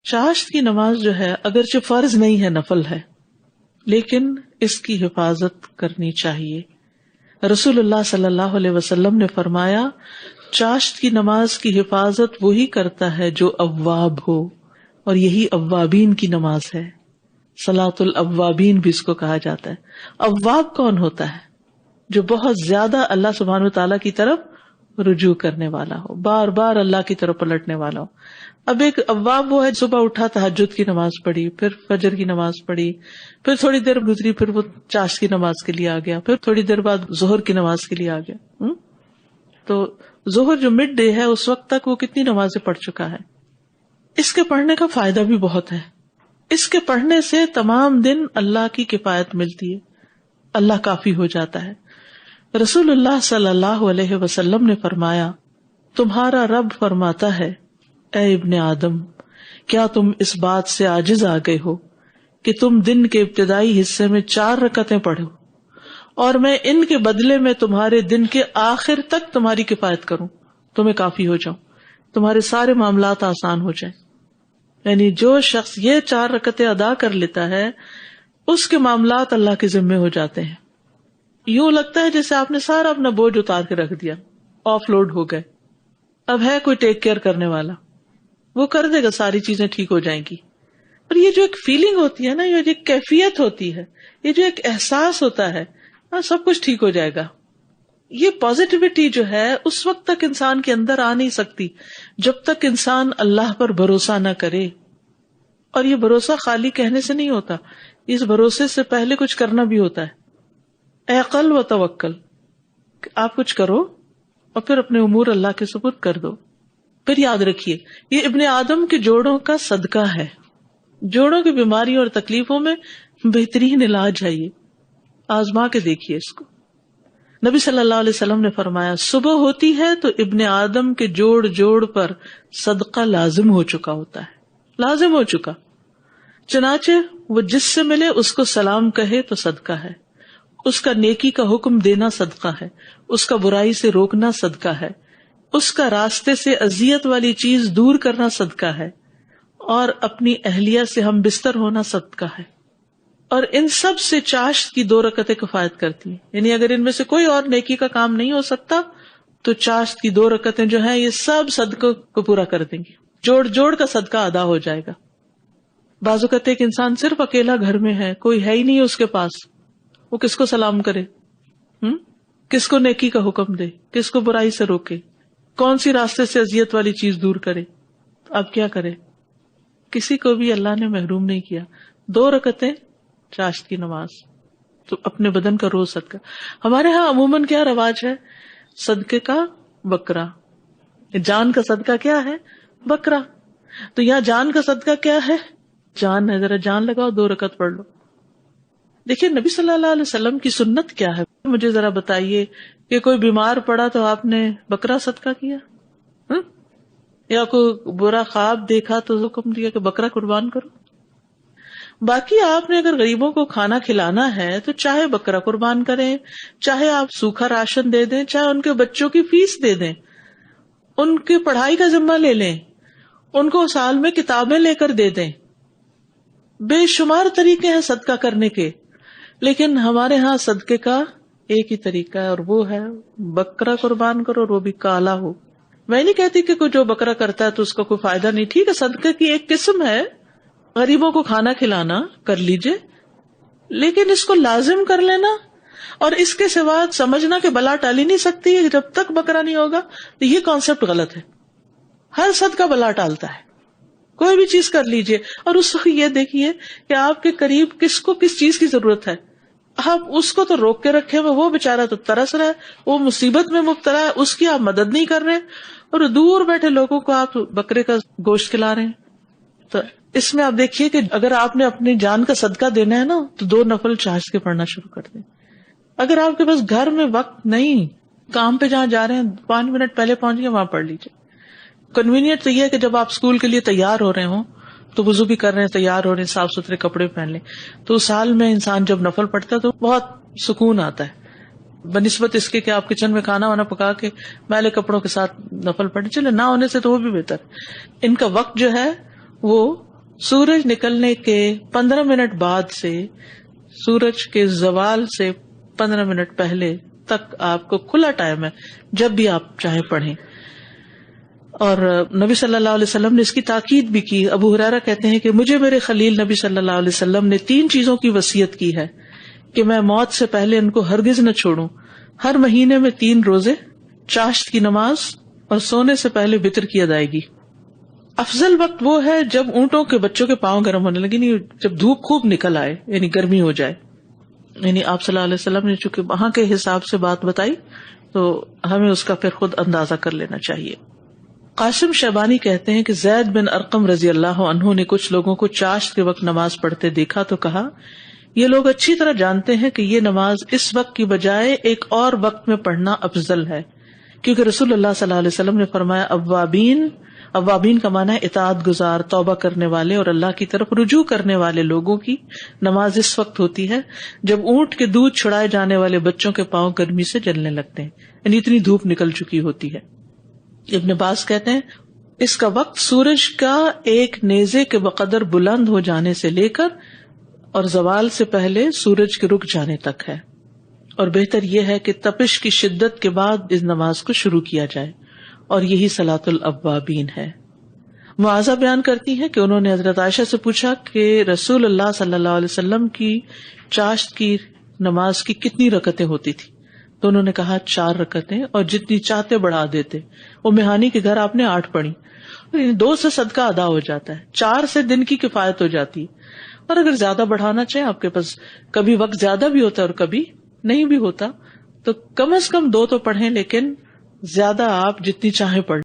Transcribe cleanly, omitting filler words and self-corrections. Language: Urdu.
چاشت کی نماز جو ہے اگرچہ فرض نہیں ہے، نفل ہے، لیکن اس کی حفاظت کرنی چاہیے. رسول اللہ صلی اللہ علیہ وسلم نے فرمایا چاشت کی نماز کی حفاظت وہی کرتا ہے جو اواب ہو، اور یہی اوابین کی نماز ہے. صلاۃ الاوابین بھی اس کو کہا جاتا ہے. اواب کون ہوتا ہے؟ جو بہت زیادہ اللہ سبحانہ وتعالیٰ کی طرف رجوع کرنے والا ہو، بار بار اللہ کی طرف پلٹنے والا ہو. اب ایک اواب وہ ہے صبح اٹھا تہجد کی نماز پڑھی، پھر فجر کی نماز پڑھی، پھر تھوڑی دیر گزری پھر وہ چاشت کی نماز کے لیے آ گیا، پھر تھوڑی دیر بعد ظہر کی نماز کے لیے آ گیا. تو ظہر جو مڈ ڈے ہے اس وقت تک وہ کتنی نمازیں پڑھ چکا ہے. اس کے پڑھنے کا فائدہ بھی بہت ہے. اس کے پڑھنے سے تمام دن اللہ کی کفایت ملتی ہے، اللہ کافی ہو جاتا ہے. رسول اللہ صلی اللہ علیہ وسلم نے فرمایا تمہارا رب فرماتا ہے اے ابن آدم، کیا تم اس بات سے عاجز آ گئے ہو کہ تم دن کے ابتدائی حصے میں 4 رکعتیں پڑھو اور میں ان کے بدلے میں تمہارے دن کے آخر تک تمہاری کفایت کروں، تمہیں کافی ہو جاؤں، تمہارے سارے معاملات آسان ہو جائیں. یعنی جو شخص یہ 4 رکعتیں ادا کر لیتا ہے اس کے معاملات اللہ کے ذمے ہو جاتے ہیں. یوں لگتا ہے جیسے آپ نے سارا اپنا بوجھ اتار کے رکھ دیا، آف لوڈ ہو گئے. اب ہے کوئی ٹیک کیئر کرنے والا، وہ کر دے گا، ساری چیزیں ٹھیک ہو جائیں گی. اور یہ جو ایک فیلنگ ہوتی ہے نا، یہ جو ایک کیفیت ہوتی ہے، یہ جو ایک احساس ہوتا ہے، سب کچھ ٹھیک ہو جائے گا، یہ پازیٹیوٹی جو ہے اس وقت تک انسان کے اندر آ نہیں سکتی جب تک انسان اللہ پر بھروسہ نہ کرے. اور یہ بھروسہ خالی کہنے سے نہیں ہوتا، اس بھروسے سے پہلے کچھ کرنا بھی ہوتا ہے. عقل و توکل، آپ کچھ کرو اور پھر اپنے امور اللہ کے سپرد کر دو. پھر یاد رکھیے یہ ابن آدم کے جوڑوں کا صدقہ ہے. جوڑوں کی بیماریوں اور تکلیفوں میں بہترین علاج ہے، یہ آزما کے دیکھیے اس کو. نبی صلی اللہ علیہ وسلم نے فرمایا صبح ہوتی ہے تو ابن آدم کے جوڑ جوڑ پر صدقہ لازم ہو چکا ہوتا ہے، لازم ہو چکا. چنانچہ وہ جس سے ملے اس کو سلام کہے تو صدقہ ہے، اس کا نیکی کا حکم دینا صدقہ ہے، اس کا برائی سے روکنا صدقہ ہے، اس کا راستے سے اذیت والی چیز دور کرنا صدقہ ہے، اور اپنی اہلیہ سے ہم بستر ہونا صدقہ ہے. اور ان سب سے چاشت کی 2 رکعتیں کفایت کرتی ہیں. یعنی اگر ان میں سے کوئی اور نیکی کا کام نہیں ہو سکتا تو چاشت کی 2 رکعتیں جو ہیں یہ سب صدقوں کو پورا کر دیں گی، جوڑ جوڑ کا صدقہ ادا ہو جائے گا. بعض اوقات ایک انسان صرف اکیلا گھر میں ہے، کوئی ہے ہی نہیں اس کے پاس، وہ کس کو سلام کرے، کس کو نیکی کا حکم دے، کس کو برائی سے روکے، کون سی راستے سے اذیت والی چیز دور کرے. اب کیا کرے؟ کسی کو بھی اللہ نے محروم نہیں کیا. 2 رکعتیں چاشت کی نماز، تو اپنے بدن کا روز صدقہ. ہمارے ہاں عموماً کیا رواج ہے؟ صدقے کا بکرا. جان کا صدقہ کیا ہے؟ بکرا. تو یہاں جان کا صدقہ کیا ہے؟ جان ہے، ذرا جان لگاؤ، 2 رکعت پڑھ لو. دیکھیے نبی صلی اللہ علیہ وسلم کی سنت کیا ہے، مجھے ذرا بتائیے کہ کوئی بیمار پڑا تو آپ نے بکرا صدقہ کیا، یا کوئی برا خواب دیکھا تو حکم دیا کہ بکرا قربان کرو. باقی آپ نے اگر غریبوں کو کھانا کھلانا ہے تو چاہے بکرا قربان کریں، چاہے آپ سوکھا راشن دے دیں، چاہے ان کے بچوں کی فیس دے دیں، ان کی پڑھائی کا ذمہ لے لیں، ان کو سال میں کتابیں لے کر دے دیں. بے شمار طریقے ہیں صدقہ کرنے کے، لیکن ہمارے ہاں صدقے کا ایک ہی طریقہ ہے، اور وہ ہے بکرا قربان کرو، اور وہ بھی کالا ہو. میں نہیں کہتی کہ کوئی جو بکرا کرتا ہے تو اس کا کوئی فائدہ نہیں، ٹھیک ہے، صدقے کی ایک قسم ہے، غریبوں کو کھانا کھلانا کر لیجئے، لیکن اس کو لازم کر لینا اور اس کے سوا سمجھنا کہ بلا ٹالی نہیں سکتی جب تک بکرا نہیں ہوگا، تو یہ کانسیپٹ غلط ہے. ہر صدقہ بلا ٹالتا ہے. کوئی بھی چیز کر لیجئے، اور اس وقت یہ دیکھیے کہ آپ کے قریب کس کو کس چیز کی ضرورت ہے. آپ اس کو تو روک کے رکھے ہوئے، وہ بےچارا تو ترس رہا ہے، وہ مصیبت میں مبتلا ہے، اس کی آپ مدد نہیں کر رہے، اور دور بیٹھے لوگوں کو آپ بکرے کا گوشت کھلا رہے ہیں. تو اس میں آپ دیکھیے کہ اگر آپ نے اپنی جان کا صدقہ دینا ہے نا تو 2 نفل چاشت کے پڑھنا شروع کر دیں. اگر آپ کے پاس گھر میں وقت نہیں، کام پہ جہاں جا رہے ہیں 5 منٹ پہلے پہنچ گئے، وہاں پڑھ لیجیے. کنوینئنٹ تو یہ ہے کہ جب آپ اسکول کے لیے تیار ہو رہے ہوں تو وضو بھی کر رہے ہیں، تیار ہو رہے ہیں، صاف ستھرے کپڑے پہن لیں، تو اس حال میں انسان جب نفل پڑھتا ہے تو بہت سکون آتا ہے بنسبت اس کے کہ آپ کچن میں کھانا وانا پکا کے میلے کپڑوں کے ساتھ نفل پڑھیں. چلے نہ ہونے سے تو وہ بھی بہتر. ان کا وقت جو ہے وہ سورج نکلنے کے 15 منٹ بعد سے سورج کے زوال سے 15 منٹ پہلے تک آپ کو کھلا ٹائم ہے، جب بھی آپ چاہیں پڑھیں. اور نبی صلی اللہ علیہ وسلم نے اس کی تاکید بھی کی. ابو ہریرہ کہتے ہیں کہ مجھے میرے خلیل نبی صلی اللہ علیہ وسلم نے 3 چیزوں کی وصیت کی ہے کہ میں موت سے پہلے ان کو ہرگز نہ چھوڑوں. ہر مہینے میں 3 روزے، چاشت کی نماز اور سونے سے پہلے وتر کی ادائیگی. افضل وقت وہ ہے جب اونٹوں کے بچوں کے پاؤں گرم ہونے لگے، نہیں جب دھوپ خوب نکل آئے، یعنی گرمی ہو جائے. یعنی آپ صلی اللہ علیہ وسلم نے چونکہ وہاں کے حساب سے بات بتائی تو ہمیں اس کا پھر خود اندازہ کر لینا چاہیے. قاسم شیبانی کہتے ہیں کہ زید بن ارقم رضی اللہ عنہ نے کچھ لوگوں کو چاشت کے وقت نماز پڑھتے دیکھا تو کہا، یہ لوگ اچھی طرح جانتے ہیں کہ یہ نماز اس وقت کی بجائے ایک اور وقت میں پڑھنا افضل ہے، کیونکہ رسول اللہ صلی اللہ علیہ وسلم نے فرمایا اوابین کا معنی ہے اطاعت گزار، توبہ کرنے والے اور اللہ کی طرف رجوع کرنے والے لوگوں کی نماز اس وقت ہوتی ہے جب اونٹ کے دودھ چھڑائے جانے والے بچوں کے پاؤں گرمی سے جلنے لگتے ہیں، یعنی اتنی دھوپ نکل چکی ہوتی ہے. ابن باز کہتے ہیں اس کا وقت سورج کا ایک نیزے کے بقدر بلند ہو جانے سے لے کر اور زوال سے پہلے سورج کے رک جانے تک ہے، اور بہتر یہ ہے کہ تپش کی شدت کے بعد اس نماز کو شروع کیا جائے، اور یہی صلاۃ الاوابین ہے. معاذہ بیان کرتی ہیں کہ انہوں نے حضرت عائشہ سے پوچھا کہ رسول اللہ صلی اللہ علیہ وسلم کی چاشت کی نماز کی کتنی رکعتیں ہوتی تھی، تو انہوں نے کہا 4 رکعتیں، اور جتنی چاہتے بڑھا دیتے. وہ مہانی کے گھر آپ نے 8 پڑھی، 2 سے صدقہ ادا ہو جاتا ہے، 4 سے دن کی کفایت ہو جاتی ہے. اور اگر زیادہ بڑھانا چاہیں، آپ کے پاس کبھی وقت زیادہ بھی ہوتا ہے اور کبھی نہیں بھی ہوتا، تو کم از کم 2 تو پڑھیں، لیکن زیادہ آپ جتنی چاہیں پڑھ